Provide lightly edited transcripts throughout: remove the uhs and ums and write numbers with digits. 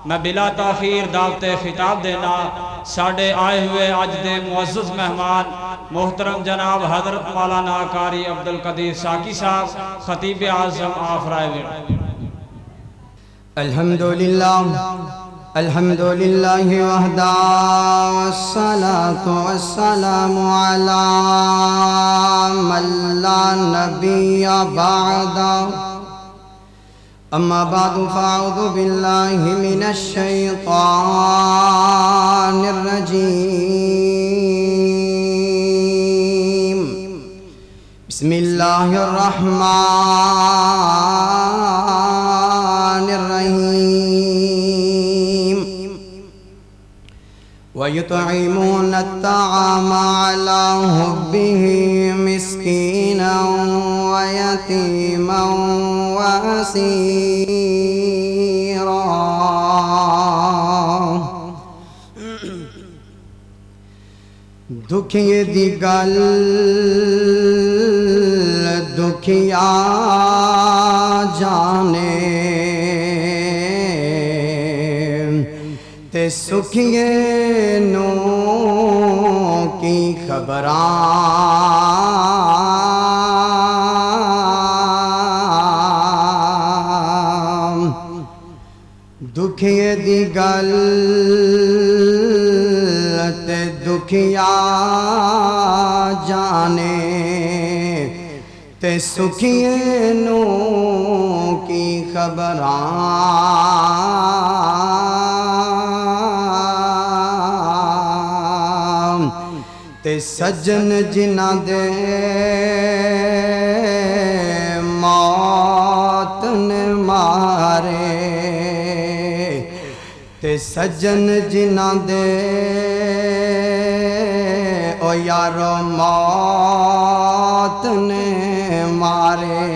میں بلا تاخیر دعوت خطاب دینا ساڑھے آئے ہوئے آج دے معزز مہمان محترم جناب حضرت مولانا قاری عبدالقدیر ساکی صاحب خطیب اعظم آفرائے ویڈ۔ الحمدللہ وحدہ والصلاة والسلام علی من لا نبی بعدہ اما بعد فاعوذ باللہ من الشیطان الرجیم بسم اللہ الرحمن الرحیم وَيُطْعِمُونَ الطَّعَامَ عَلَى حُبِّهِ مِسْكِينًا وَيَتِيمًا وَأَسِيرًا دکھیے دی گل دکھیا جانے تے سکھیے نو کی خبراں دکھیے دی گل تے دکھیا جانے تے سکھیے نو کی خبراں تے سجن جنہ دے موت نے مارے تے سجن جنہ دے او یارو موت نے مارے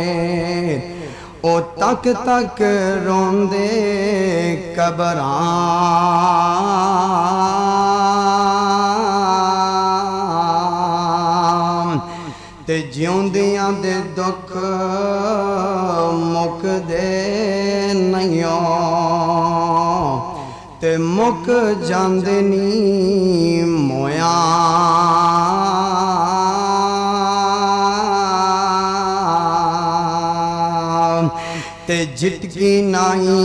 او تک تک روندے قبراں تے جیوندیاں دے دکھ مک دے نیوں تے مک جاندے نی مویاں تے جھٹکی نائی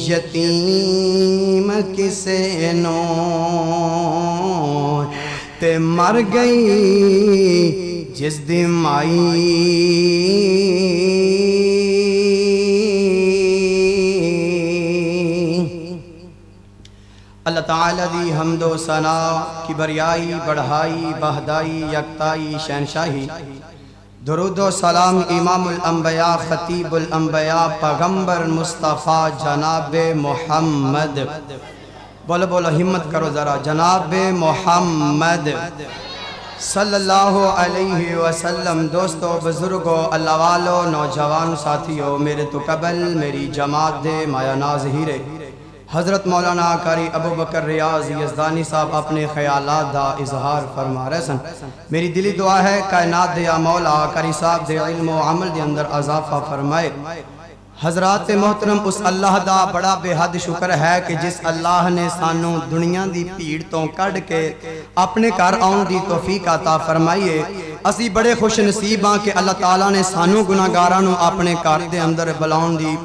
یتیم کسے نو تے مر گئی جس دی مائی اللہ تعالیٰ دی حمد و ثنا کی بریائی بڑھائی بہدائی یکتائی شہنشاہی درود و سلام امام الانبیاء خطیب الانبیاء پیغمبر مصطفیٰ جناب محمد بولو بولو ہمت کرو ذرا جناب محمد صلی اللہ علیہ وسلم۔ دوستو بزرگو اللہ والو نوجوان ساتھیو میرے تو قبل میری جماعت دے مایا ناز ہیرے حضرت مولانا قاری ابو بکر ریاض یزدانی صاحب اپنے خیالات دا اظہار فرما رہے سن۔ میری دلی دعا ہے کائنات دیا مولا قاری صاحب دے علم و عمل دے اندر اضافہ فرمائے۔ حضرات محترم اس اللہ دا بڑا بے حد شکر ہے کہ جس اللہ نے سانوں دنیا دی پیڑ تو کڑ کے اپنے گھر آن دی توفیق عطا فرمائیے۔ اسی بڑے خوش نصیب ہاں کہ اللہ تعالیٰ نے سانوں گناہگاراں اپنے گھر دے اندر بلاؤن دی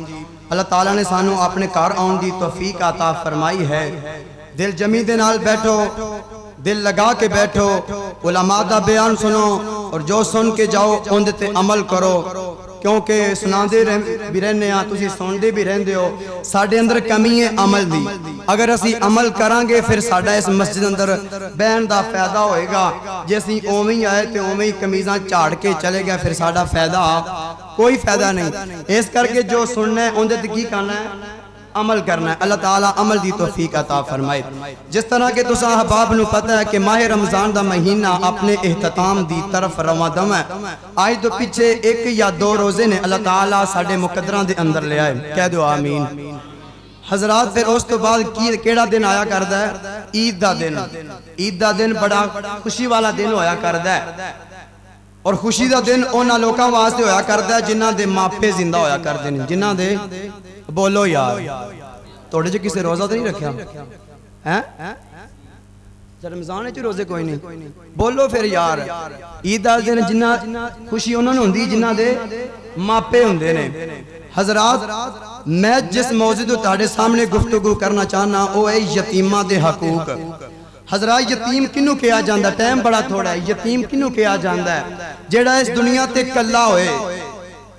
اللہ تعالیٰ نے سانوں اپنے گھر آن دی توفیق عطا فرمائی ہے۔ دل جمی دے نال بیٹھو، دل لگا کے بیٹھو، علماء دا بیان سنو اور جو سن کے جاؤ ان تے عمل کرو، کیونکہ سنا دے بھی رہنے ہیں تسی سن دے بھی رہن دے ہو۔ ساڑھے اندر کمی ہے عمل دی، اگر اسی عمل کرانگے پھر ساڑھا اس مسجد اندر بین دا فیدہ ہوئے گا۔ جیسی اومی آئے تے اومی کمیزاں چاڑ کے چلے گا پھر ساڑھا فیدہ کوئی فیدہ نہیں۔ اس کر کے جو سننا ہے ان دے کی کرنا ہے عمل کرنا ہے۔ اللہ تعالیٰ عمل دی توفیق عطا فرمائے۔ جس طرح کہ تساں احباب نو پتہ ہے کہ ماہ رمضان دا مہینہ اپنے احتتام دی طرف رواں دم ہے۔ آج تو پیچھے ایک یا دو روزے نے اللہ تعالیٰ ساڑھے مقدران دے اندر لے آئے، کہہ دو آمین۔ حضرات پھر اس تو بعد کیڑا دن آیا کردہ ہے؟ عید دا دن۔ عید دا دن بڑا خوشی والا دن ہویا کردہ ہے، اور خوشی دا دن اونا لوکاں واسطے ہویا کردہ ہے جنہ دے ماپے زندہ ہویا کردے ہیں، جنہ دے بولو یار توڑے جو کسی روزہ تو نہیں رکھیا ہیں رمضان روزے کوئی نہیں بولو پھر یار عید آل دن جنہ خوشی انہوں نے ہوندی جنہ دے ماپے ہوندے نے حضرات میں جس موضوع تو تاڑے سامنے گفتگو کرنا چاہنا وہ ہے یتیمہ دے حقوق حضرات یتیم کنوں کیا جاندہ ٹائم بڑا تھوڑا ہے یتیم کنوں کیا جاندہ ہے جیڑا اس دنیا تے کلا ہوئے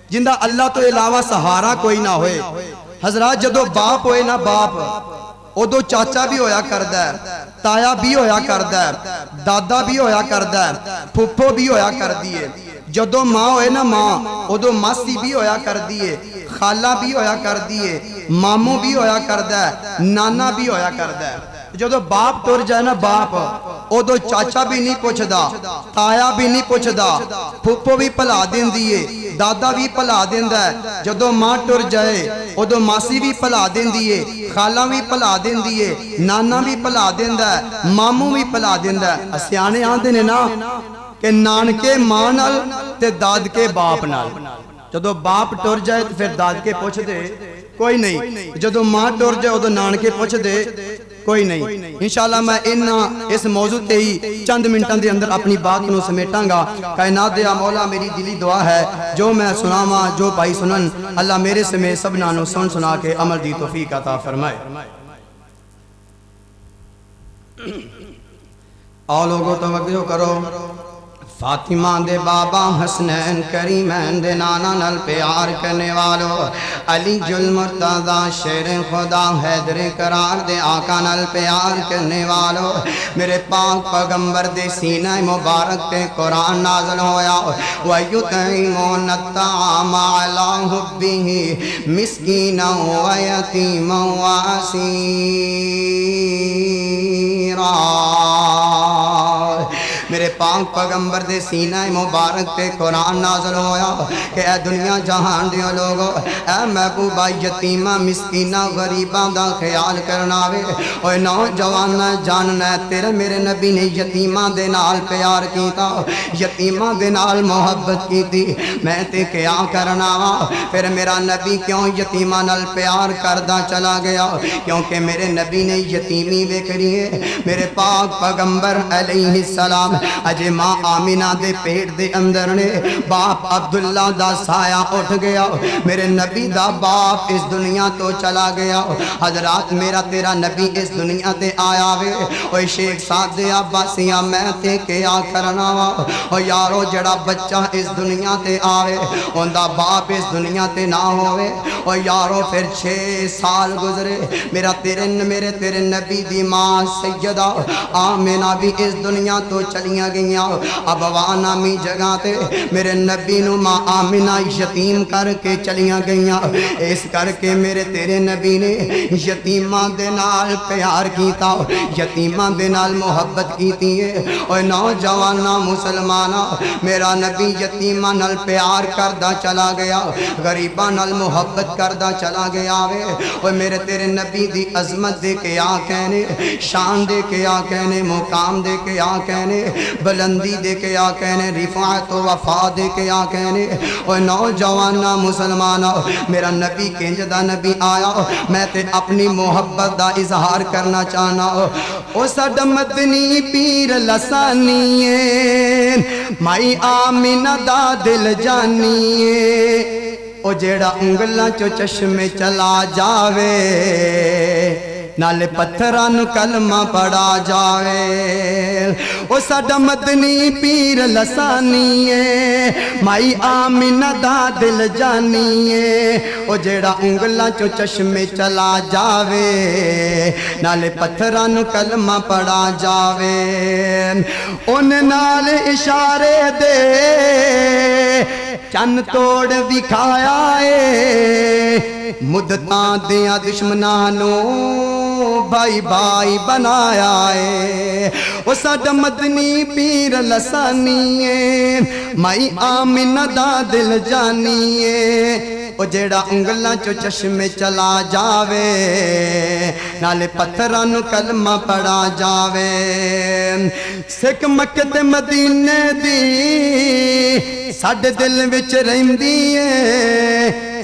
جندہ اللہ تو علاوہ سہارا کوئی نہ ہوئے حضرات جدو باپ ہوئے نہ باپ ادو چاچا بھی ہویا کردہ ہے تایا بھی ہویا کردہ ہے دادا بھی ہویا کردہ ہے پھپھو بھی ہویا کردیے جدو ماں ہوئے نا ماں ادو ماسی بھی ہویا کردیے خالہ بھی ہویا کردیے ماموں بھی ہویا کردہ ہے نانا بھی ہویا کردہ ہے جدو باپ ٹر جائے نا باپ ادو چاچا بھی نہیں پوچھ دا تایا بھی نہیں پوچھ دا پھپھو بھی پلا دین دیئے دادا بھی پلا دین دا ہے جدو ماں ٹر جائے ادو ماسی بھی پلا دین دیئے خالہ بھی پلا دین دیئے نانا بھی پلا دین دا ہے ماموں بھی پلا دین دا ہے اسیانے آندے نے نا کہ نان کے ماں نال تے داد کے باپ نال جدو باپ ٹر جائے تو پھر داد کے پوچھ دے کوئی نہیں جدو ماں ٹر جائے ادو نان کے پوچھ دے کوئی نہیں انشاءاللہ میں اس موضوع تے ہی چند منٹاں دے اندر اپنی بات نو سمیٹاں گا کائنات دیا مولا میری دلی دعا ہے جو میں سناواں جو بھائی سنن اللہ میرے سمیت سب نانو سنا کے عمل دی توفیق عطا فرمائے آؤ لوگوں توجہ کرو فاطمہ دے بابا حسنین کریمین دے نانا نل پیار کرنے والو علی جل مرتضی شیر خدا حیدر قرار دے آقا نل پیار کرنے والو میرے پاک پیغمبر دے سینہ مبارک تے قرآن نازل ہویا وَيُطْعِمُونَ الطَّعَامَ عَلَىٰ حُبِّهِ مِسْكِينًا وَيَتِيمًا وَأَسِيرًا میرے پاک پیغمبر دے سینہ مبارک تے قرآن نازل ہویا کہ اے دنیا جہان دیو لوگو اے محبوبہ یتیمہ مسکینہ غریبہ دا خیال کرنا وے اوہ نوجوانہ جاننا ہے تیرے میرے نبی نے یتیمہ دے نال پیار کیتا یتیمہ دے نال محبت کی تھی میں تے کیا کرنا پھر میرا نبی کیوں یتیمہ نال پیار کردہ چلا گیا کیونکہ میرے نبی نے یتیمی بے کریے میرے پاک پیغمبر علیہ السلام اجے ماں آمینہ دے پیٹ دے اندر نے باپ عبداللہ دا سایہ اٹھ گیا میرے نبی دا باپ اس دنیا تو چلا گیا حضرات میرا تیرا نبی اس دنیا تے آیا وے اوہ شیخ سادے عباسیاں میں تے کیا کرنا وا اوہ یارو جڑا بچہ اس دنیا تے آوے ان دا باپ اس دنیا تے نہ ہوئے اوہ یارو پھر 6 سال گزرے میرے تیرے نبی دی ماں سیدہ آمینہ بھی اس دنیا تو چلیاں گئیاں اب وانامی جگہ تے میرے نبی نو ماں آمینہ یتیم کر کے چلیاں گئیاں اس کر کے میرے تیرے نبی نے یتیمہ دے نال پیار کیتا یتیمہ دے نال محبت کیتی ہے اور نوجوانہ مسلمانہ میرا نبی یتیمہ نال پیار کردہ چلا گیا غریبہ نال محبت کردہ چلا گیا اور میرے تیرے نبی دی عظمت دے کے آ کہنے شان دے کے آ کہنے مقام دے کے آ کہنے بلندی دے کے آ کہنے رفعت و وفا دے کے آ کہنے اور نوجوانہ مسلمانہ میرا نبی کنجدہ نبی آیا میں تے اپنی محبت دا اظہار کرنا چاہنا او سڈ مدنی پیر لسانیے مائی آمینہ دا دل جانیے او جیڑا انگلاں چو چشمے چلا جاوے نالے پتھران کلمہ پڑا جاوے او ساڈا مدنی پیر لسانیے مائی آمینہ دا دل جانیے او جیڑا انگلاں چو چشمے چلا جاوے نالے پتھران کلمہ پڑا جاوے ان نال اشارے دے چن توڑ دکھایا ہے مدتاں دیا دشمنانوں بھائی بھائی بنایا ہے او ساڈا مدنی پیر لسانیے مائی آمینہ دا دل جانیے او جیڑا انگلاں چو چشمے چلا جاوے نالے پتھران کلمہ پڑا جاوے سکھ مکہ تے مدینے دی ساڈے دل وچ رہندی ہے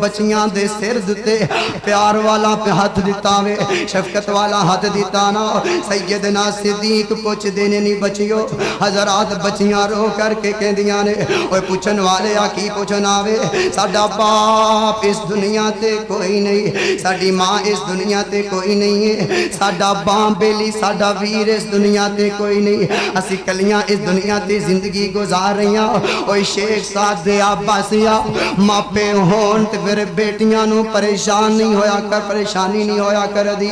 بچیاں دے سر دتے پیار والا پہ ہاتھ دیتا وے شفقت والا ہاتھ دیتا نا سیدنا صدیق پوچھ دینے نہیں بچیو حضرات بچیاں رو کر کے کہندیاں نے اوے پوچھن والے آ کی پوچھنا وے ساڈا باپ اس دنیا تے کوئی نہیں ساڈی ماں اس دنیا تے کوئی نہیں ہے ساڈا باں بیلی ساڈا ویر اس دنیا تے کوئی نہیں اسی کلیاں اس دنیا تے زندگی گزار رہیاں اوے شیخ سعد دے عباسیہ ماپے ہون تے پھر بیٹیاں نو پریشان نہیں ہویا کر پریشانی نہیں ہویا کر دی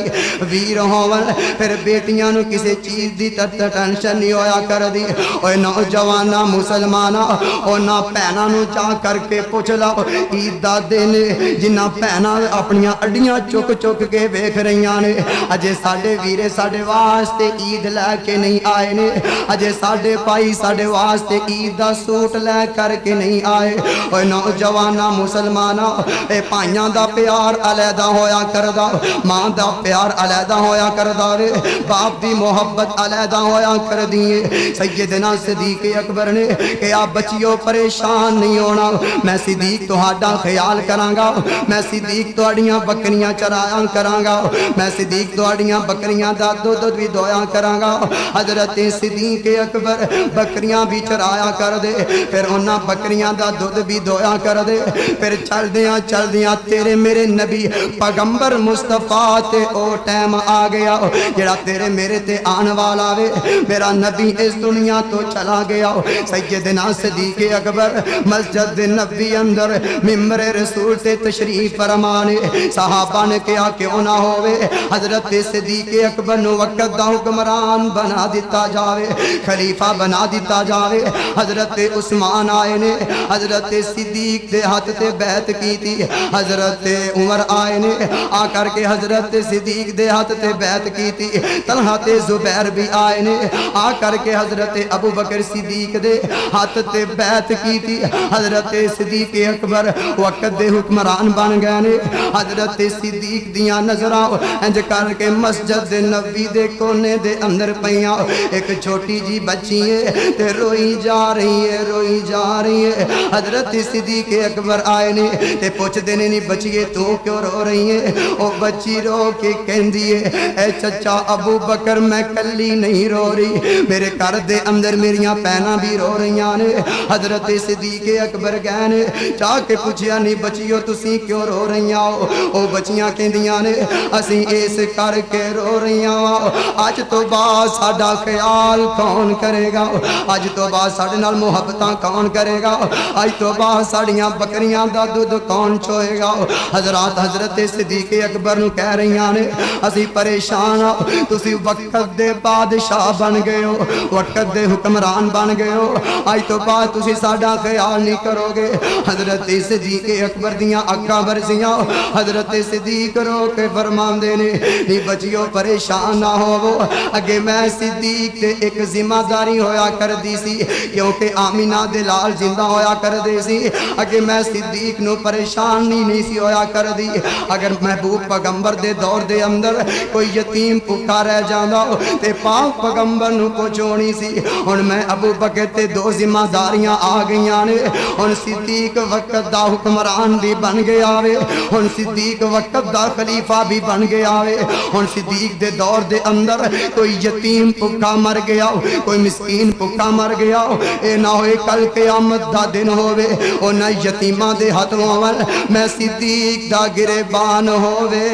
ویر ہون پھر بیٹیاں نو کسی چیز دی ٹینشن نہیں ہویا کر دی اوے نوجوانا مسلمانا او نہ پہنا نو جا کر کے پوچھ لاؤ عید دا دن جنہ پہنا اپنیاں اڈیاں چک چک کے ویکھ رہیاں نے اجے ساڈے ویرے ساڈے واسطے عید لے کے نہیں آئے نے اجے ساڈے پائی ساڈے واسطے عید دا سوٹ لے کر کے نہیں آئے اوے نوجوانا مسلمانا اے پائیاں دا پیار علیحدہ ہویا کردا ماں دا پیار علیحدہ ہویا کردا رے باپ دی محبت علیحدہ ہویا کر دیئے سیدنا صدیق اکبر نے کہ آپ بچیوں پریشان نہیں ہونا میں صدیق تہاڈا خیال کرانگا میں صدیق تہاڈیاں بکریاں چرایا کرانگا میں صدیق تہاڈیاں بکریاں دا دودھ بھی دویا کرانگا حضرت صدیق اکبر بکریاں بھی چرایا کر دے پھر انہاں بکریاں دا دودھ بھی دویا کر دے پھر چل دیاں تیرے میرے نبی پیغمبر مصطفیٰ تے او ٹائم آ گیا جڑا تیرے میرے تے آن والا وے میرا نبی اس دنیا تو چلا گیا سیدنا صدیق اکبر مسجد نبی اندر ممبر رسول تے تشریف فرمانے صحابہ نے کیا کیوں نہ ہوئے حضرت صدیق اکبر نو وقت دا حکمران بنا دیتا جاوے خلیفہ بنا دیتا جاوے حضرت عثمان آئے نے حضرت صدیق دے ہاتھ تے بیعت کی تھی حضرت عمر آئے نے آ کر کے حضرت صدیق دے ہاتھ تے بیعت کی تھی طلحہ تے زبیر بھی آئے نے آ کر کے حضرت ابو بکر صدیق دے ہاتھ تے بیعت کی تھی حضرت صدیق اکبر وقت دے حکمران بن گئے نے حضرت صدیق دیاں نظراں انج کر کے مسجد نبی دے کونے دے اندر پیاں ایک چھوٹی جی بچی ہے تے روئی جا رہی ہے حضرت صدیق اکبر آئے نے تے پوچھ دینے نہیں بچیے تو کیوں رو رہی ہے او بچی رو کے کہندی ہے اے چچا ابو بکر میں کلی نہیں رو رہی میرے گھر دے اندر میریاں پہنا بھی رو رہیاں نے حضرت صدیق اکبر گئے نے چاہ کے پوچھیا نہیں بچیو تسی کیوں رو رہیاں او بچیاں کہندیاں نے اسی اس کر کے رو رہیاں اج تو بعد ساڈا خیال کون کرے گا اج تو بعد ساڈے نال محبتاں کون کرے گا اج تو بعد ساڈیاں بکریاں دا دودھ کون چوئے گا حضرات حضرت صدیق اکبر نو کہہ رہیاں نے اسی پریشان تسی وقت دے بادشاہ بن گئے ہو وقت دے حکمران بن گئے ہو اج تو بعد تسی ساڈا خیال نہیں کرو گے حضرت صدیق اکبر دیاں اکھاں برسیاں حضرت صدیق رو کے فرماندے نے نہیں بچیو پریشان نہ ہوو اگے میں صدیق تے ایک ذمہ داری ہویا کر دی سی کیونکہ آمینہ دے لال زندہ ہویا کر دے سی اگے میں صدیق نو پریشان نہیں سی ہویا کر دی اگر محبوب پیغمبر دے دور دے اندر کوئی یتیم بھوکا رہ جاندا تے پاک پیغمبر نو پہنچونی سی ہن میں ابو بکر تے دو ذمہ داریاں آ گئیاں نے ہن صدیق وقت دا حکمران بھی بن گیا وے ہن صدیق وقت دا خلیفہ بھی بن گیا وے ہن صدیق دے دور دے اندر کوئی یتیم بھوکا مر گیا کوئی مسکین بھوکا مر گیا اے نہ ہوئے کل قیامت دا دن ہووے او نہ یتیماں دے ہاتھ ہوون میں صدیق دا گریبان ہووے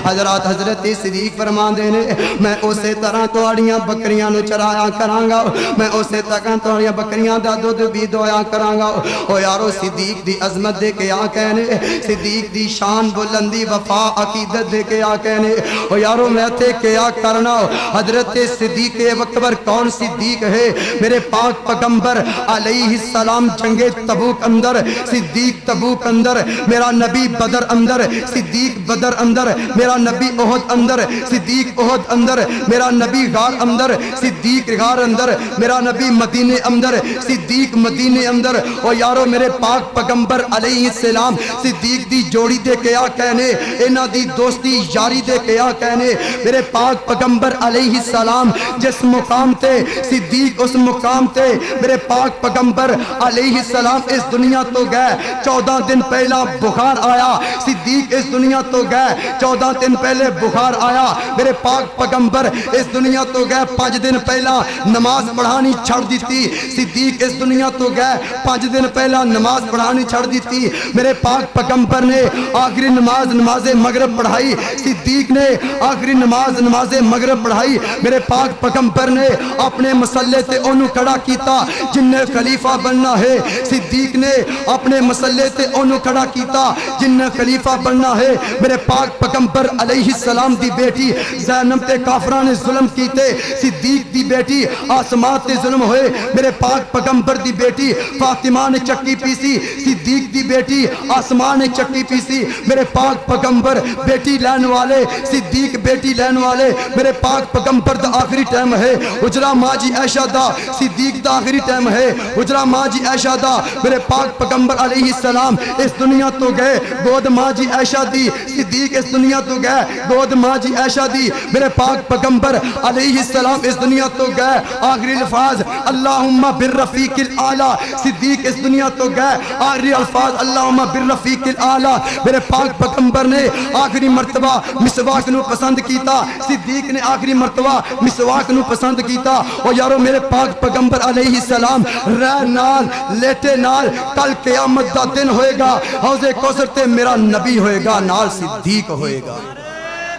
حضرات حضرت صدیق فرماندے نے میں اسی طرح تہاڈیاں بکریاں نو چرایا کرانگا میں اسی طرح تہاڈیاں بکریاں دا دودھ بھی دویا کرانگا او یارو صدیق دی عظمت دے کے آ کہنے صدیق دی شان بلندی وفا عقیدت دے کے آ کہنے او یارو میں تے کیا کرنا حضرت صدیق اکبر کون صدیق ہے میرے پاک پیغمبر علیہ السلام جنگ تبوک اندر صدیق تبوک اندر میرا نبی بدر اندر صدیق بدر اندر میرا نبی احد اندر صدیق احد اندر میرا نبی غار اندر صدیق غار اندر میرا نبی مدینے اندر صدیق مدینے اندر او یارو میرے پاک پیغمبر علیہ السلام صدیق دی جوڑی دے کیا کہنے انہاں دی دوستی یاری دے کیا کہنے میرے پاک پیغمبر علیہ السلام جس مقام تے صدیق اس مقام تے میرے پاک پیغمبر علیہ السلام اس دنیا تو گئے 14 دن دن پہلا بخار آیا، صدیق اس دنیا تو گئے 14 دن پہلے بخار آیا، میرے پاک پیغمبر اس دنیا تو گئے 5 دن پہلا نماز پڑھانی چھڑ دیتی، صدیق اس دنیا تو گئے 5 دن پہلا نماز پڑھانی چھڑ دیتی، میرے پاک پیغمبر نے آخری نماز مغرب پڑھائی، صدیق نے آخری نماز مغرب پڑھائی، میرے پاک پیغمبر نے اپنے مسلے تے انہوں کھڑا کیتا جن نے خلیفہ بننا ہے، صدیق نے اپنے مسلے تے انہوں کھڑا کیتا جن نے خلیفہ بننا ہے، میرے پاک پیغمبر علیہ السلام دی بیٹی زینب تے کافران نے ظلم کیتے، صدیق دی بیٹی آسماں تے ظلم ہوئے، میرے پاک پیغمبر دی بیٹی فاطمہ نے چکی پیسی، صدیق دی بیٹی آسماں نے چکی پیسی، میرے پاک پیغمبر بیٹی لین والے، صدیق بیٹی لین والے، میرے پاک پیغمبر دا آخری ٹائم ہے، اجرا ماں جی عائشہ دا، صدیق دا آخری ٹائم ہے، اجرا ماں جی عائشہ دا، میرے پاک پیغمبر علیہ السلام اس دنیا تو گئے، گود ماں جی عائشہ دی، صدیق اس دنیا تو گئے، گود ماں جی عائشہ دی، میرے پاک پیغمبر علیہ السلام اس دنیا تو گئے، آخری الفاظ اللہم بالرفیق الاعلیٰ، صدیق اس دنیا تو گئے، آخری الفاظ اللہم بالرفیق الاعلیٰ، میرے پاک پیغمبر نے آخری مرتبہ مسواک نو پسند کیتا، صدیق نے آخری مرتبہ مسواک نو پسند کیتا، اور یارو میرے پاک پیغمبر علیہ السلام رہ نال لیٹے نال کل قیامت دا دن ہوئے گا، حوض کوثر تے میرا نبی ہوئے گا نال صدیق ہوئے گا۔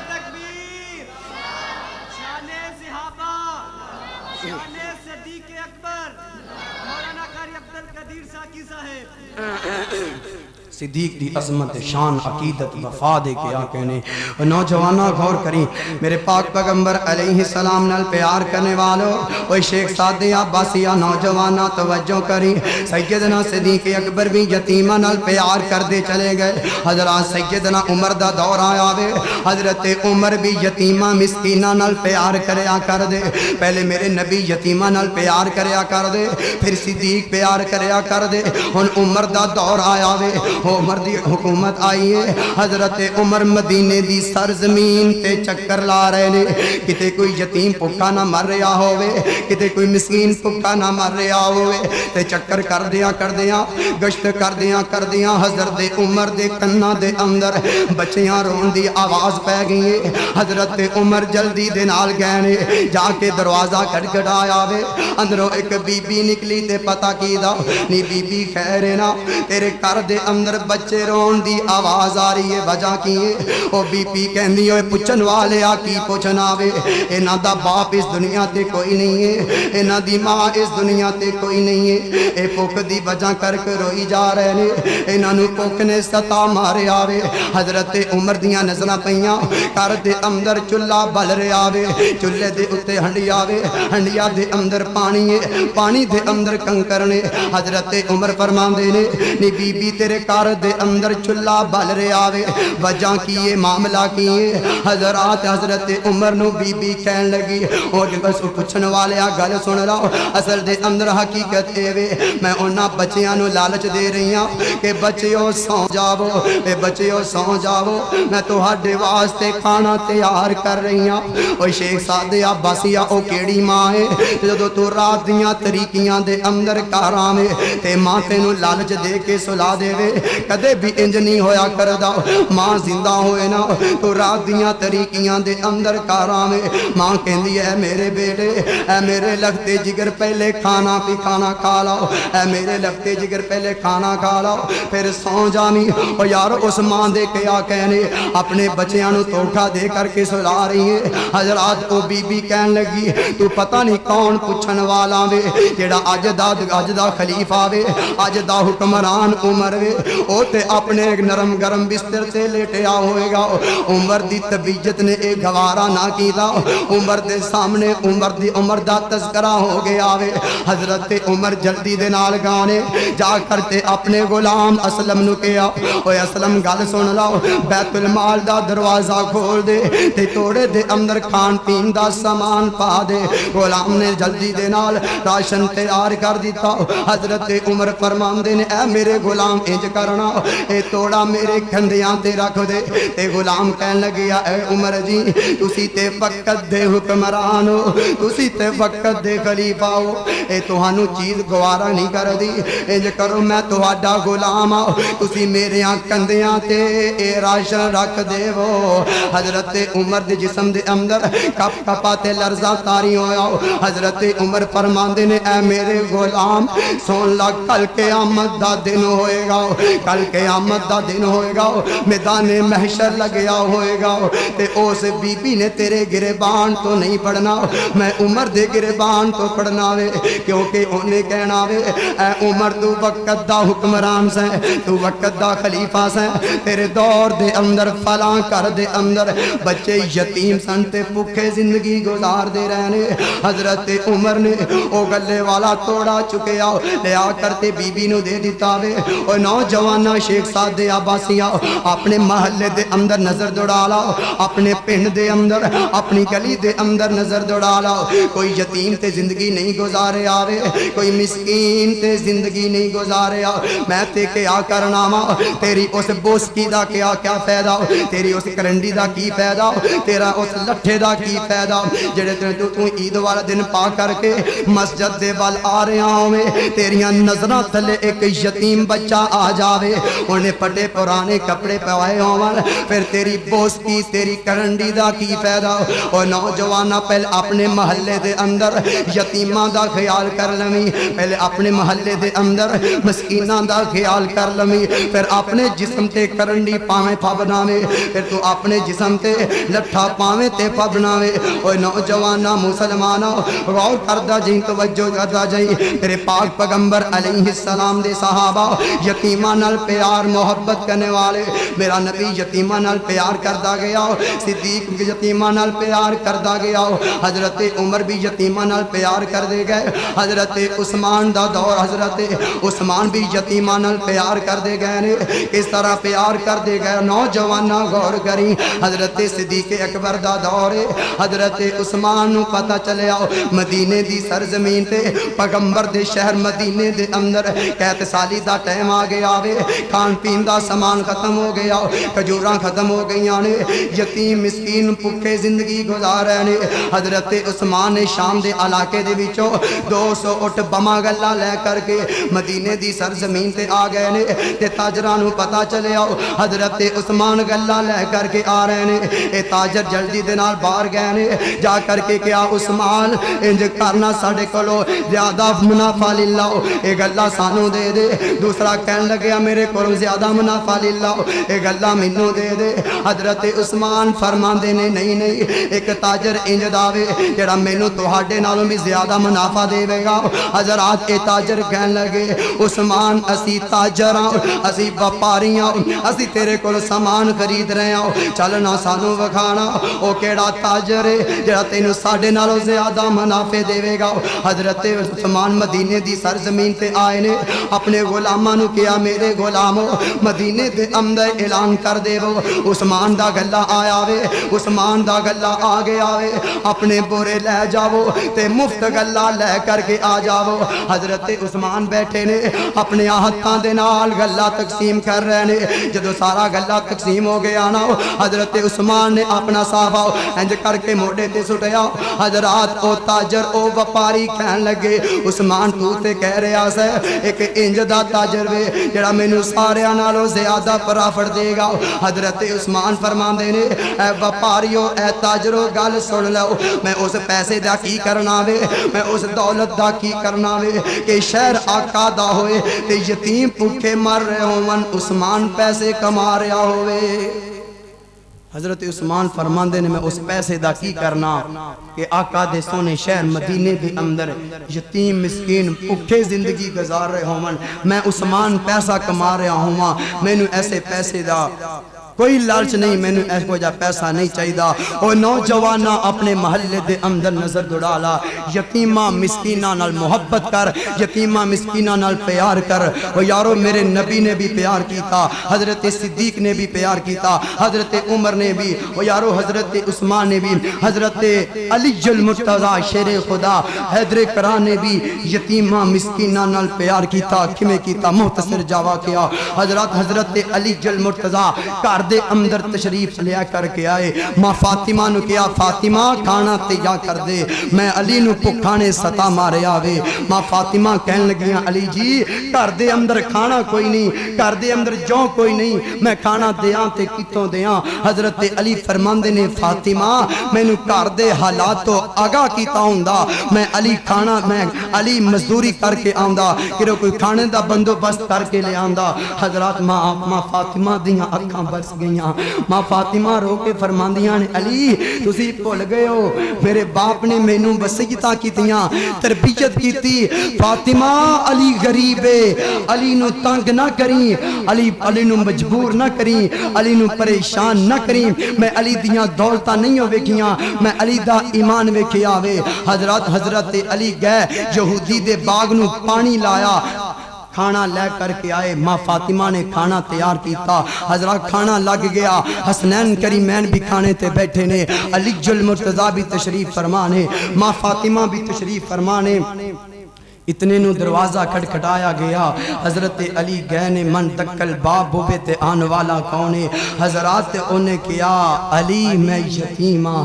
تکبیر، شان صحابہ، شان صدیق اکبر، مولانا قاری عبدالقدیر ساکی صاحب۔ صدیق دی عظمت شان عقیدت وفا دے کیا کہنے، نوجوانہ غور کریں، میرے پاک پیغمبر علیہ السلام نال پیار کرنے والو، اوہ شیخ سعدی عباسیہ نوجوانہ توجہ کریں، سیدنا صدیق اکبر بھی یتیمہ نال پیار کر دے چلے گئے، حضرات سیدنا عمر دا دور آیا وے، حضرت عمر بھی یتیمہ مسکینہ نال پیار کریا کر دے، پہلے میرے نبی یتیمہ نال پیار کریا کر دے، پھر صدیق پیار کریا کر دے، ہن عمر دا دور آیا وے، عمر دی حکومت آئی ہے، حضرت عمر مدینے دی سرزمین تے چکر لا رہے نے، کتے کوئی یتیم پکا نہ مر رہا ہوئے، کتے کوئی مسکین پکا نہ مر رہا ہوئے، تے چکر کر دیا گشت کر دیا حضرت عمر دے کنہ دے اندر بچیاں رون دی آواز پہ گئی ہے، حضرت عمر جلدی دے نال گئے نے، جا کے دروازہ کھٹکھٹایا وے، اندروں ایک بی بی نکلی تے پتہ کی دا نی بی بی خیر ہے نا، تیرے کر دے اندر بچے رون دی آواز آ رہی ہے، وجہ کی ہے، او بی پی کہندی ہوئے پچھن والے آ کی پچھنا وے، اینا دا باپ اس دنیا تے کوئی نہیں ہے، اینا دی ماں اس دنیا تے کوئی نہیں ہے، اے پوک دی وجہ کر کے روئی جا رہے نے، اینا نو پوک نے ستا مارے آوے، حضرت عمر دیاں نظرہ پہیاں، کر دے اندر چلہ بل رہے آوے، چلے دے اتے ہنڈی آوے، ہنڈیا دے اندر پانی ہے، پانی دے اندر کنکرنے، حضرت عمر فرمان دینے، نی بی بی تیرے کار دے اندر چلہ بل رہے آوے، وجہ کیے معاملہ کیے، حضرات حضرت عمر نو بی بی کہن لگی، اور بس پچھن والے گل سن رہا، اصل دے اندر حقیقت اے وے، میں انہاں بچیاں نو لالچ دے رہی ہوں کہ بچیو سو جاؤ، اے بچیو سو جاؤ، میں تو ہڈے واسطے کھانا تیار کر رہی ہوں، اوہ شیخ سعدی عباسیہ او کیڑی ماں ہے، جدو تو رات دیاں طریقیاں دے اندر کارام ہے، تے ماں تینو لالچ دے کے سلا دے وے، کدے بھی انج نہیں ہویا کر دا، ماں زندہ ہوئے نا، تو رات دیاں طریقیاں دے اندر کارام ہے، ماں کہندی ہے میرے بیٹے، اے میرے لگتے جگر پہلے کھانا پی کھانا کھا لاؤ، اے میرے لگتے جگر پہلے کھانا کھا لاؤ، پھر سو جامی، اور یار اس ماں دے کیا کہنے، اپنے بچیاں نو توڑھا دے کر کے سلا رہی ہے، حضرات او بی بی کہن لگی، تو پتہ نہیں کون پچھن والا وے، جیڑا اجدہ خلیفہ وے، اجدہ حکمران عمر وے، او تے اپنے ایک نرم گرم بستر سے لیٹیا ہوئے گا، عمر دی طبیعت نے ایک گوارا نہ کیتا، عمر دے سامنے عمر دا تذکرہ ہو گیا وے، حضرت عمر جلدی دے نال گانے جا کرتے اپنے غلام اسلم نو کیا، اوے اسلم گل سن لاؤ، بیت المال دا دروازہ کھول دے تے توڑے دے اندر کھان پین دا سامان پا دے، غلام نے جلدی دے نال راشن تیار کر دیتا، حضرت عمر فرمان دے نے اے میرے غلام انج کر کرنا اے توڑا میرے کندھیاں تے رکھ دے تے غلام کہن لگیا اے عمر جی تسی تے وقت دے حکمران ہو تسی تے وقت دے خلیفہ ہو اے تہانوں چیز گوارا نہیں کر دی انج کرو میں تہاڈا غلام ہاں تسی میرے کندھیاں تے اے راشن رکھ دے وہ حضرت عمر دے جسم دے اندر کپ کپا تے لرزہ تاری ہویا حضرت عمر فرماندے نے اے میرے غلام سن لا کل قیامت دا دن ہوئے گا کل قیامت دا دن ہوئے گا میدان محشر لگیا ہوئے گا تے اس بی بی نے تیرے گریبان تو نہیں پڑھنا میں عمر دے گریبان تو پڑھنا وے کیونکہ انہیں کہنا وے اے عمر تو وقت دا حکمران سے تو وقت دا خلیفہ سے تیرے دور دے اندر فلاں کر دے اندر بچے یتیم سن تے بھوکے زندگی گزار دے رہنے حضرت عمر نے او گلے والا توڑا چکے آؤ لے آ کرتے بی بی نو دے دیتا وے او نوجوانہ شیخ سعد عباسی آؤ اپنے محلے دے اندر نظر دوڑا لاؤ اپنے پنڈ دے اندر اپنی گلی دے اندر نظر دوڑا لاؤ کوئی یتیم تے زندگی نہیں گزارے آوے کوئی مسکین تے زندگی نہیں گزارے آ میں تے کیا کرنا ماں تیری اس بوسکی دا کیا فائدہ تیری اس کرنڈی دا کی فائدہ تیرا اس لٹھے دا کی فائدہ جڑے تو عید والا دن پا کر کے مسجد دے وال آ رہے ہوں میں تیریاں نظرہ تھلے ایک یتیم بچہ آ جاوے انہیں پٹے پرانے کپڑے پوائے ہوں پھر تیری بوسکی تیری کرنڈی دا کی فائدہ اور نوجوانہ پہلے اپنے محلے دے اندر یتیمہ دا خیال کر لمی پہلے اپنے محلے دے اندر مسکینہ دا خیال کر لمی پھر اپنے جسم تے کرنڈی پاویں پھبناوے پھر تو اپنے جسم تے لٹھا پاویں تے پھبناوے اور نوجوانہ مسلمانہ غور کردہ جائیں توجہ کردہ جائیں تیرے پاک پیغمبر علیہ السلام دے صحابہ یتیمہ نال پیار محبت کرنے والے میرا نبی یتیمہ نال پیار کردہ گیا صدیق یتیمہ نال پیار کردہ گیا حضرت عمر بھی یتیمہ نال پیار کر دے گئے حضرت عثمان دا دور حضرت عثمان بھی یتیمہ نال پیار کر دے گئے کس طرح پیار کر دے گئے نوجوانہ غور کری حضرت صدیق اکبر دا دور حضرت عثمان نو پتہ چلے آؤ مدینے دی سرزمین تے پیغمبر دے شہر مدینے دے اندر قحط سالی دا ٹائم آ گیا وے کھان پین دا سامان ختم ہو گیا کھجوراں ختم ہو گئیاں نے یتیم مسکین بھوکے زندگی گزار رہے نے حضرت عثمان نے شام دے علاقے دے وچوں 200 اٹھ بما گلا لے کر کے مدینے دی سرزمین تے آ گئے نے تے تاجراں نو پتہ چلے آؤ حضرت عثمان گلا لے کر کے آ رہے نے اے تاجر جلدی دے نال باہر گئے نے جا کر کے کیا عثمان انج کرنا ساڈے کولو زیادہ منافع للہ اے گلا سانو دے دے دوسرا کہن لگیا میرے کولو زیادہ منافع للہ اے گلا مینوں دے دے حضرت عثمان فرماندے نے نہیں ایک تاجر انج داوے جڑا مینوں تہاڈے نالوں بھی زیادہ منافع دے گا حضرات اے تاجر کہن لگے عثمان اسی تاجر ہاں اسی وپاری ہاں اسی تیرے کول سامان خرید رہے ہاں چلنا سانو وکھانا او کیڑا تاجر ہے جڑا تینوں ساڈے نالوں زیادہ منافع دے گا حضرت عثمان مدینے دی سرزمین تے آئے نے اپنے غلاماں نو کیا میرے غلامو مدینے دے اندر اعلان کر دے وہ عثمان دا گلا آیا وے عثمان دا گلا آ گیا وے اپنے بورے لے جاؤ تے مفت گلا لے کر کے آ جاؤ حضرت عثمان بیٹھے نے اپنے ہاتھاں دے نال گلا تقسیم کر رہے نے جدو سارا گلا تقسیم ہو گیا نا حضرت عثمان نے اپنا صحابہ انج کر کے موڑے تے سٹیا حضرات او تاجر او وپاری کہن لگے عثمان تو تے کہہ رہا سے ایک انج دا تاجر وے جڑا مینوں ساریاں نالوں زیادہ پرافٹ دے گا حضرت عثمان فرماندے نے اے وپاریو اے تاجرو گل سن لو میں اس پیسے دا کی کرنا وے میں اس دولت دا کی کرنا وے کہ شہر آقا دا ہوئے تے یتیم بھوکے مر رہے ہون عثمان پیسے کما رہا ہوئے حضرت عثمان فرماندے نے میں اس پیسے دا کی کرنا کہ آقا دے سونے شہر مدینے دے اندر یتیم مسکین بھوکے زندگی گزار رہے ہوں میں عثمان پیسہ کما رہا ہوں میں نے ایسے پیسے دا کوئی لالچ نہیں، میں نے ایسا جا پیسہ نہیں چاہیے. او نوجوانا اپنے محلے دے اندر نظر دوڑالا، یتیماں مسکیناں نال محبت کر، یتیماں مسکیناں نال پیار کر. او یارو میرے نبی نے بھی پیار کیتا، حضرت صدیق نے بھی پیار کیتا، حضرت عمر نے بھی، او یارو حضرت عثمان نے بھی، حضرت علی المرتضی شیر خدا حیدر کران نے بھی یتیماں مسکیناں نال پیار کیتا. کیویں کیتا؟ مختصر جاوا کیا. حضرت علی المرتضی گھر دے اندر تشریف لیا کر کے آئے. ماں فاطمہ نو کیا فاطمہ کھانا تیار کر دے، میں علی نو بھکھانے ستا مارے آوے. ماں فاطمہ کہن لگیاں علی جی گھر دے اندر کھانا کوئی نہیں، گھر دے اندر جو کوئی نہیں، میں کھانا دیاں تے کتوں دیاں. حضرت علی فرماندے نے فاطمہ مینوں گھر دے حالات تو آگاہ کیتا ہوندا، میں علی کھانا میں علی مزدوری کر کے آندا کہ کوئی کھانے دا بندوبست کر کے لے آندا. حضرات ماں فاطمہ دیاں اکھاں برس گئیاں. ماں فاطمہ رو کے فرماندیاں نے علی تسی بھول گئے ہو میرے باپ نے مینوں وصیتاں کیتیاں، تربیت کیتی. فاطمہ علی غریب ہے، علی نو تنگ نہ کریں، علی نو مجبور نہ کریں، علی نو پریشان نہ کریں. میں علی دیاں دولتاں نہیں ویکھیاں، میں علی دا ایمان ویکھیا وے. حضرت علی گئے یہودی دے باغ نو پانی لایا، کھانا لے کر کے آئے. ماں فاطمہ نے کھانا تیار کیتا. حضرات کھانا لگ گیا، حسنین کریمین بھی کھانے تے بیٹھے نے، علی المرتضی بھی تشریف فرمانے، ماں فاطمہ بھی تشریف فرمانے. اتنے نو دروازہ کھٹکھٹایا گیا. حضرت علی گئے نے من تکل باب بوبے تے آن والا کونے. حضرات انہیں کیا علی میں یتیماں،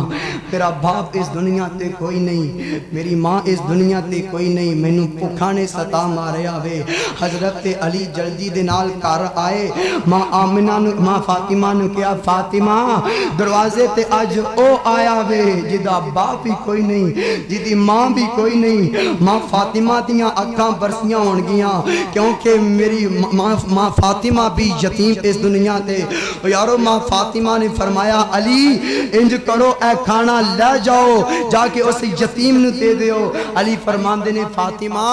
تیرا باپ اس دنیا تے کوئی نہیں، میری ماں اس دنیا تے کوئی نہیں، مینوں بھکھانے ستا مارے آوے. حضرت علی جلدی دے نال گھر آئے. ماں آمنہ نو ماں فاطمہ نو کیا فاطمہ دروازے تے اج او آیا وے جدا باپ ہی کوئی نہیں، جدی ماں بھی کوئی نہیں. ماں فاطمہ اکھاں برسیاں ہون گیاں کیونکہ میری ماں فاطمہ بھی یتیم اس دنیا تے. یارو ماں فاطمہ نے فرمایا علی انج کرو اے کھانا لے جاؤ جا کے اس یتیم نو دے دیو. علی فرماندے نے فاطمہ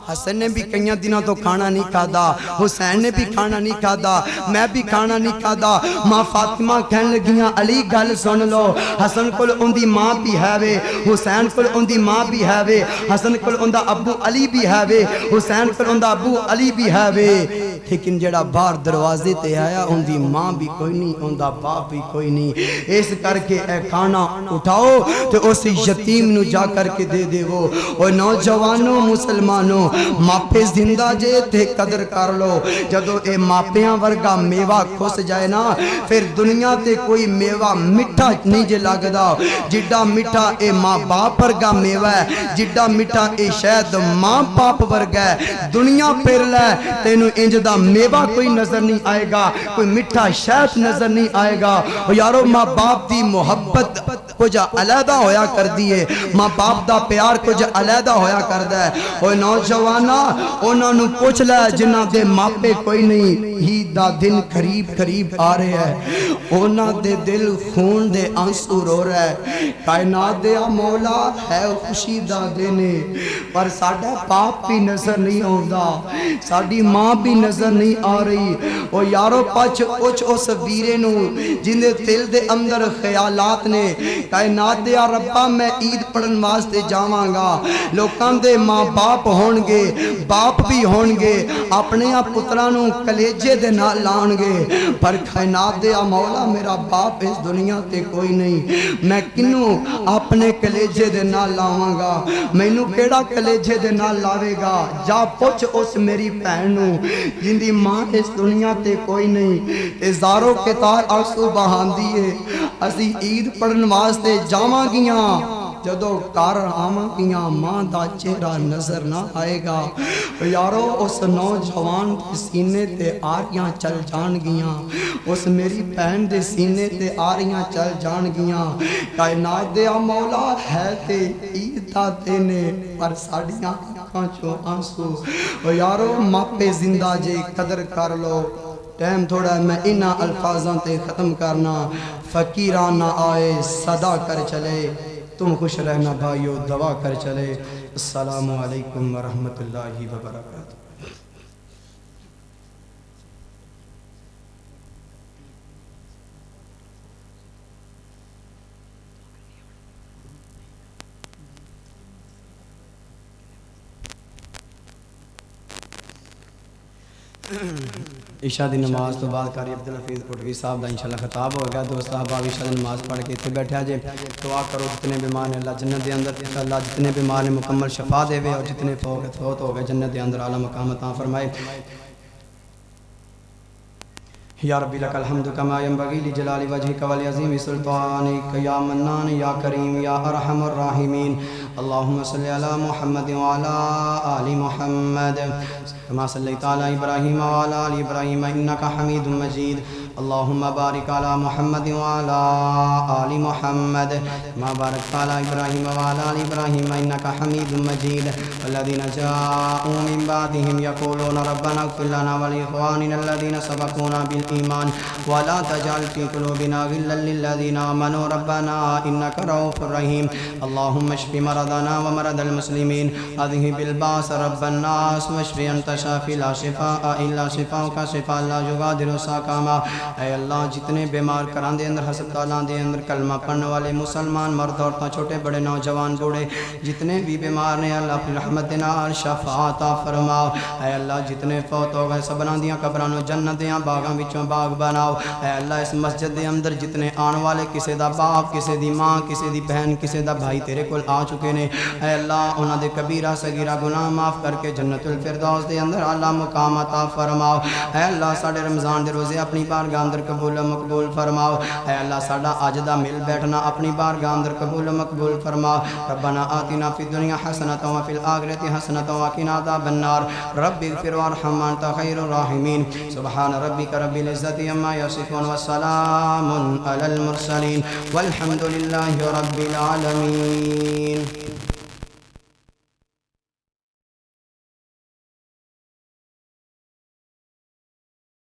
حسن نے بھی کئیاں دنوں تو کھانا نہیں کھادا، حسین نے بھی کھانا نہیں کھادا، میں بھی کھانا نہیں کھادا. ماں فاطمہ کہن لگیاں علی گل سن لو، حسن کول اندی ماں بھی ہے وے، حسین کول اندی ماں بھی ہے وے، حسن کول اوندا ابو علی بھی ہے وے، حسین کول اوندا ابو علی بھی ہے وے. لیکن جڑا باہر دروازے تے آیا اندی ماں بھی کوئی نہیں، اوندا باپ بھی کوئی نہیں. اس کر کے اے کھانا اٹھاؤ تے اس یتیم نو جا کر کے دے دے. وہ او نوجوانوں مسلمانوں ماپے زندہ جے تے قدر کر لو. جدو اے ماپیاں ورگا میوہ کھس جائے نا پھر دنیا تے کوئی میوہ مٹھا نہیں جے لگدا. جڈا مٹھا اے ماں باپ ورگا میوہ ہے، جڈا مٹھا اے شاید ماں باپ ورگا ہے. دنیا پھر لے تینوں انج دا میوہ کوئی نظر نہیں آئے گا، کوئی مٹھا شاید نظر نہیں آئے گا. یارو ماں باپ دی محبت کچھ علیحدہ ہویا کر دیئے، ماں باپ دا پیار کچھ علیحدہ ہویا کر دے. او نوجوانا انہاں نو پوچھ لے جنہ دے ماپے کوئی نہیں، عید دا دن قریب آ رہے ہیں، انہاں دے دل خون دے آنسو رو رہے. کائنات دے مولا ہے خوشی دا دینے پر ساڑھا باپ بھی نظر نہیں ہوندا، ساڑھی ماں بھی نظر نہیں آ رہی. او یارو پچ اس ویرے نو جن دے دل دے اندر خیالات نے کائنات دے ربا میں عید پڑھن واسطے جاواں گا، لوکاں دے ماں باپ ہون گے، باپ بھی ہون گے، اپنے پتراں نو کلیجے دے نال لان گے، پر کائنات دے مولا میرا باپ اس دنیا تے کوئی نہیں، میں کنوں اپنے کلیجے دے نال لاواں گا، مینوں کیڑا کلیجے دے نال لاوے گا. جا پوچھ اس میری بہن نو جن دی ماں اس دنیا تے کوئی نہیں، ہزاروں قطار آنسو بہاندی ہے. اسی عید پڑھن واسطے جاواں گیاں، جدو کار آواں گیاں ماں دا چہرہ نظر نہ آئے گا. یارو اس نوجوان دے سینے تے آریاں چل جان گیاں، اس میری بہن دے سینے تے آریاں چل جان گیاں. کائنات دے مولا ہے تے عید دا دینے پر ساڑیاں آنچو آنسو. یارو ماپے زندہ جے قدر کر لو. ٹائم تھوڑا ہے میں انہا الفاظاں تے ختم کرنا. فقیران نہ آئے صدا کر چلے، تم خوش رہنا بھائیو دعا کر چلے. السلام علیکم ورحمت اللہ وبرکاتہ. عشاء دی نماز تو بعد قاری عبدالحفیظ کوٹوی صاحب دا انشاءاللہ خطاب ہو گیا. دوست احباب عشاء دی نماز پڑھ کے اتنے بیٹھے جے دعا کرو جتنے بیمار نے اللہ جنت دے اندر اللہ جتنے بیمار نے مکمل شفا دے اور جتنے فوت ہو گئے جنت دے اندر اعلیٰ مقام عطا فرمائے. یا ربی لک الحمد کما ینبغی لجلال وجهک ولعظیم سلطانک یا منان یا کریم یا ارحم الراحمین. اللهم صل علی محمد وعلى آل محمد كما صليت على ابراہیم وعلى آل ابراہیم انک حمید مجید. اللهم بارک علی محمد وعلى آل محمد كما بارکت علی ابراہیم وعلى آل ابراہیم انک حمید مجید. والذین جاءوا من بعدهم یقولون ربنا اغفر لنا ولاخواننا الذین سبقونا بالایمان ولا تجعل في قلوبنا غلا للذین آمنوا ربنا انک رؤوف رحیم. اللهم اشف مرضنا ومرضى المسلمين اذهب الباس رب الناس واشف انت شافي لا شفاء الا شفاءك شفاء لا يغادر سقما. اے اللہ جتنے بیمار گھراں دے اندر ہسپتالاں دے اندر کلمہ پڑھنے والے مسلمان مرد عورتاں چھوٹے بڑے نوجوان بوڑھے جتنے بھی بیمار نے اللہ اپنی رحمت دے نال شفا عطا فرماؤ. اے اللہ جتنے فوت ہو گئے سبھاں دیاں قبراں نوں جنت دیاں باغاں وچوں باغ بناؤ. اے اللہ اس مسجد دے اندر جتنے آن والے کسے دا باپ کسے دی ماں کسے دی بہن کسے دا بھائی تیرے کول آ چکے نے اے اللہ انہاں دے کبیرہ صغیرہ گناہ معاف کر کے جنت الفردوس دے اندر اعلیٰ مقام عطا فرماؤ. اے اللہ ساڈے رمضان دے روزے اپنی بارگاہ اندر قبول و مقبول فرماؤ. اے اللہ ساڈا اج دا مل بیٹھنا اپنی بارگاہ اندر قبول و مقبول فرماؤ. ربنا آتنا فی الدنیا حسنۃ وفی الآخرۃ حسنۃ وقنا عذاب النار. رب اغفر وارحم وانت خیر الراحمین. سبحان ربک رب العزۃ عما یصفون وسلام علی المرسلین والحمد للہ رب العالمین.